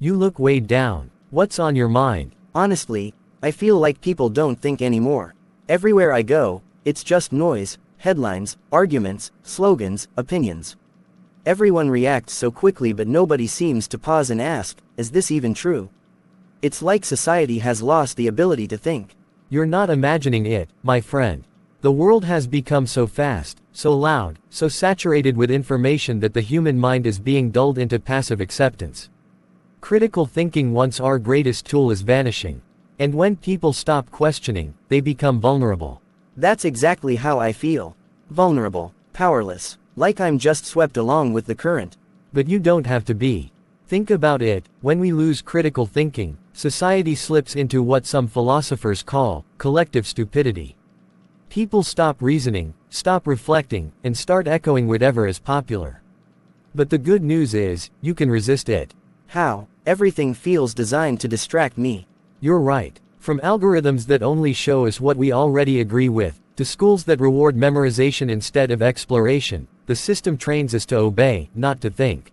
You look weighed down. What's on your mind? Honestly, I feel like people don't think anymore. Everywhere I go, it's just noise, headlines, arguments, slogans, opinions. Everyone reacts so quickly, but nobody seems to pause and ask, is this even true? It's like society has lost the ability to think. You're not imagining it, my friend. The world has become so fast, so loud, so saturated with information that the human mind is being dulled into passive acceptance. Critical thinking, once our greatest tool, is vanishing. And when people stop questioning, they become vulnerable. That's exactly how I feel. Vulnerable, powerless, like I'm just swept along with the current. But you don't have to be. Think about it, when we lose critical thinking, society slips into what some philosophers call collective stupidity. People stop reasoning, stop reflecting, and start echoing whatever is popular. But the good news is, you can resist it. How? Everything feels designed to distract me. You're right. From algorithms that only show us what we already agree with, to schools that reward memorization instead of exploration, the system trains us to obey, not to think.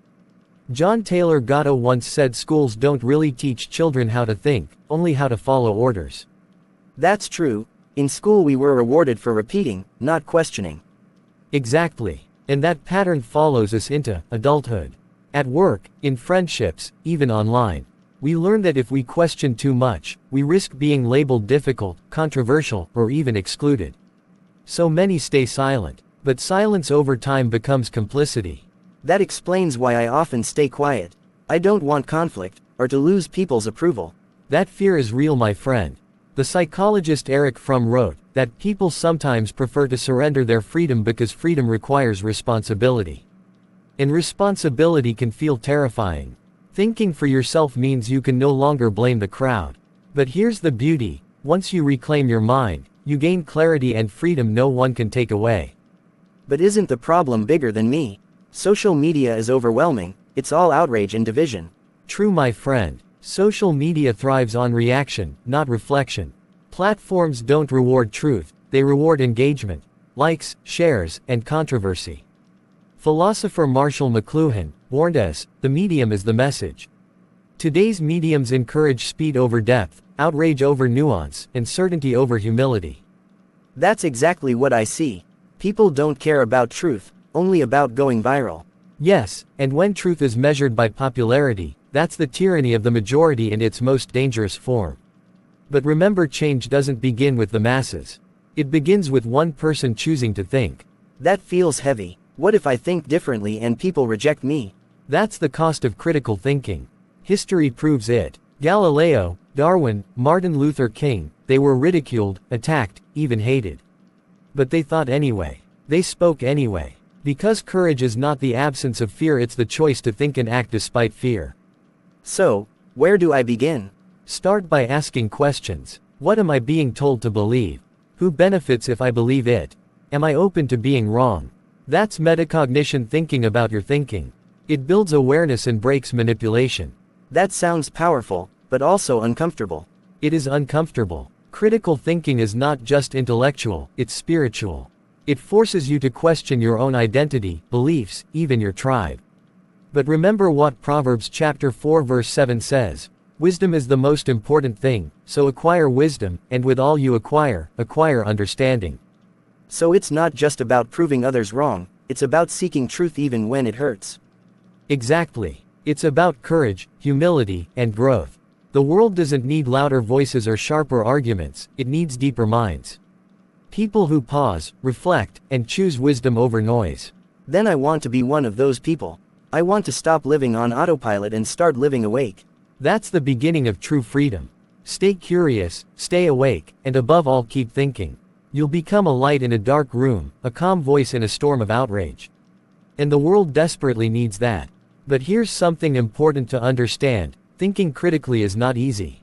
John Taylor Gatto once said schools don't really teach children how to think, only how to follow orders. That's true. In school we were rewarded for repeating, not questioning. Exactly. And that pattern follows us into adulthood. At work, in friendships, even online. We learn that if we question too much, we risk being labeled difficult, controversial, or even excluded. So many stay silent. But silence over time becomes complicity. That explains why I often stay quiet. I don't want conflict, or to lose people's approval. That fear is real, my friend. The psychologist Eric Fromm wrote that people sometimes prefer to surrender their freedom because freedom requires responsibility. And responsibility can feel terrifying. Thinking for yourself means you can no longer blame the crowd. But here's the beauty: once you reclaim your mind, you gain clarity and freedom no one can take away. But isn't the problem bigger than me? Social media is overwhelming, it's all outrage and division. True, my friend. Social media thrives on reaction, not reflection. Platforms don't reward truth, they reward engagement, likes, shares, and controversy. Philosopher Marshall McLuhan warned us, the medium is the message. Today's mediums encourage speed over depth, outrage over nuance, and certainty over humility. That's exactly what I see. People don't care about truth, only about going viral. Yes, and when truth is measured by popularity, that's the tyranny of the majority in its most dangerous form. But remember, change doesn't begin with the masses. It begins with one person choosing to think. That feels heavy. What if I think differently and people reject me? That's the cost of critical thinking. History proves it. Galileo, Darwin, Martin Luther King, they were ridiculed, attacked, even hated. But they thought anyway. They spoke anyway. Because courage is not the absence of fear, it's the choice to think and act despite fear. So, where do I begin? Start by asking questions. What am I being told to believe? Who benefits if I believe it? Am I open to being wrong? That's metacognition, thinking about your thinking. It builds awareness and breaks manipulation. That sounds powerful, but also uncomfortable. It is uncomfortable. Critical thinking is not just intellectual, it's spiritual. It forces you to question your own identity, beliefs, even your tribe. But remember what Proverbs chapter 4 verse 7 says. Wisdom is the most important thing, so acquire wisdom, and with all you acquire, acquire understanding. So it's not just about proving others wrong, it's about seeking truth even when it hurts. Exactly. It's about courage, humility, and growth. The world doesn't need louder voices or sharper arguments, it needs deeper minds. People who pause, reflect, and choose wisdom over noise. Then I want to be one of those people. I want to stop living on autopilot and start living awake. That's the beginning of true freedom. Stay curious, stay awake, and above all keep thinking. You'll become a light in a dark room, a calm voice in a storm of outrage. And the world desperately needs that. But here's something important to understand: thinking critically is not easy.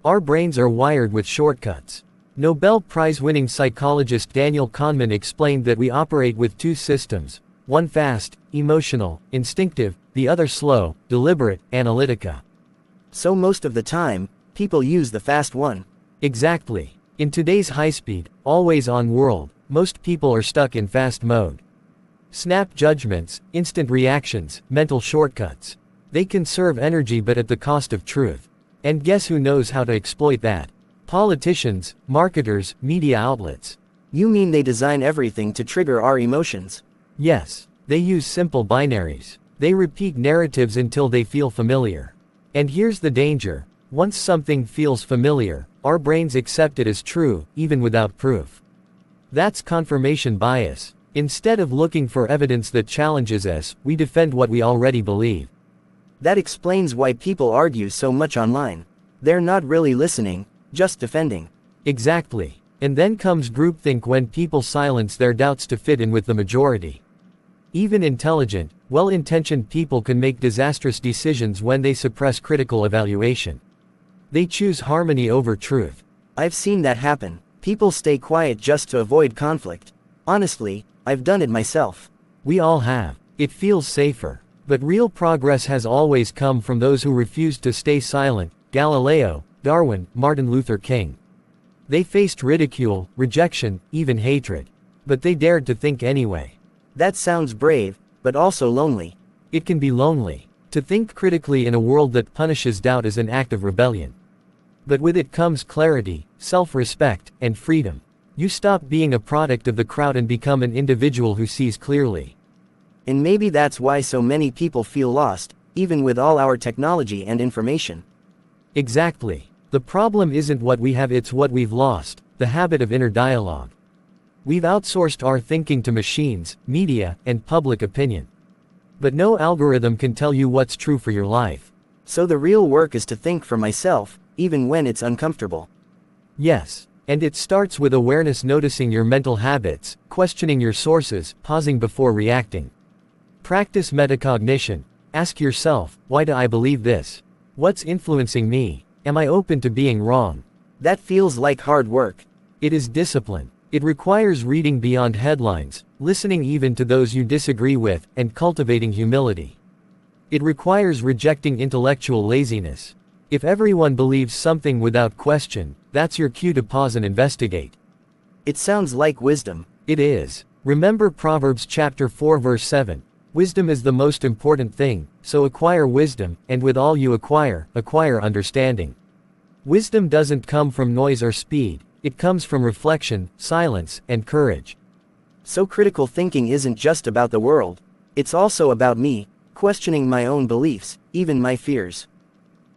Our brains are wired with shortcuts. Nobel Prize-winning psychologist Daniel Kahneman explained that we operate with two systems, one fast, emotional, instinctive, the other slow, deliberate, analytica. So most of the time, people use the fast one. Exactly. In today's high-speed, always-on world, most people are stuck in fast mode. Snap judgments, instant reactions, mental shortcuts. They conserve energy but at the cost of truth. And guess who knows how to exploit that? Politicians, marketers, media outlets. You mean they design everything to trigger our emotions? Yes, they use simple binaries. They repeat narratives until they feel familiar. And here's the danger. Once something feels familiar, our brains accept it as true, even without proof. That's confirmation bias. Instead of looking for evidence that challenges us, we defend what we already believe. That explains why people argue so much online. They're not really listening, just defending. Exactly. And then comes groupthink when people silence their doubts to fit in with the majority. Even intelligent, well-intentioned people can make disastrous decisions when they suppress critical evaluation. They choose harmony over truth. I've seen that happen. People stay quiet just to avoid conflict. Honestly, I've done it myself. We all have. It feels safer. But real progress has always come from those who refused to stay silent. Galileo, Darwin, Martin Luther King. They faced ridicule, rejection, even hatred. But they dared to think anyway. That sounds brave, but also lonely. It can be lonely. To think critically in a world that punishes doubt is an act of rebellion. But with it comes clarity, self-respect, and freedom. You stop being a product of the crowd and become an individual who sees clearly. And maybe that's why so many people feel lost, even with all our technology and information. Exactly. The problem isn't what we have, it's what we've lost, the habit of inner dialogue. We've outsourced our thinking to machines, media, and public opinion. But no algorithm can tell you what's true for your life. So the real work is to think for myself, even when it's uncomfortable. Yes. And it starts with awareness, noticing your mental habits, questioning your sources, pausing before reacting. Practice metacognition. Ask yourself, why do I believe this? What's influencing me? Am I open to being wrong? That feels like hard work. It is discipline. It requires reading beyond headlines, listening even to those you disagree with, and cultivating humility. It requires rejecting intellectual laziness. If everyone believes something without question, that's your cue to pause and investigate. It sounds like wisdom. It is. Remember Proverbs chapter 4 verse 7. Wisdom is the most important thing, so acquire wisdom, and with all you acquire understanding. Wisdom doesn't come from noise or speed, it comes from reflection, silence, and courage. So critical thinking isn't just about the world. It's also about me, questioning my own beliefs, even my fears.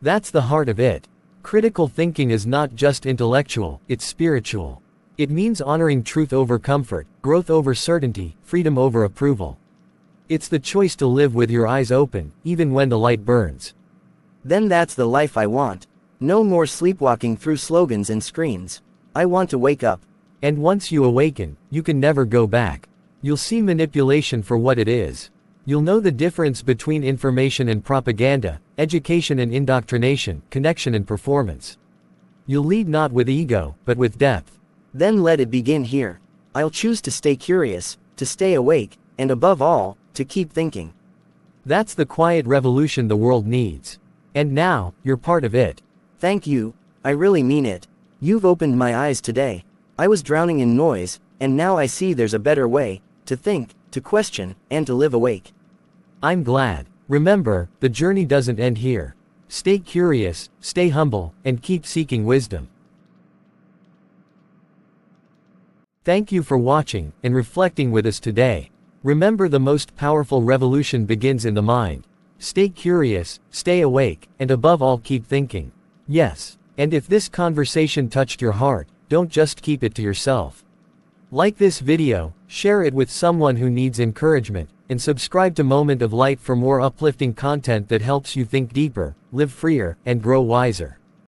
That's the heart of it. Critical thinking is not just intellectual, it's spiritual. It means honoring truth over comfort, growth over certainty, freedom over approval. It's the choice to live with your eyes open, even when the light burns. Then that's the life I want. No more sleepwalking through slogans and screens. I want to wake up. And once you awaken, you can never go back. You'll see manipulation for what it is. You'll know the difference between information and propaganda, education and indoctrination, connection and performance. You'll lead not with ego, but with depth. Then let it begin here. I'll choose to stay curious, to stay awake, and above all, to keep thinking. That's the quiet revolution the world needs. And now, you're part of it. Thank you, I really mean it. You've opened my eyes today. I was drowning in noise, and now I see there's a better way, to think, to question, and to live awake. I'm glad. Remember, the journey doesn't end here. Stay curious, stay humble, and keep seeking wisdom. Thank you for watching and reflecting with us today. Remember, the most powerful revolution begins in the mind. Stay curious, stay awake, and above all keep thinking. Yes. And if this conversation touched your heart, don't just keep it to yourself. Like this video, share it with someone who needs encouragement, and subscribe to Moment of Light for more uplifting content that helps you think deeper, live freer, and grow wiser.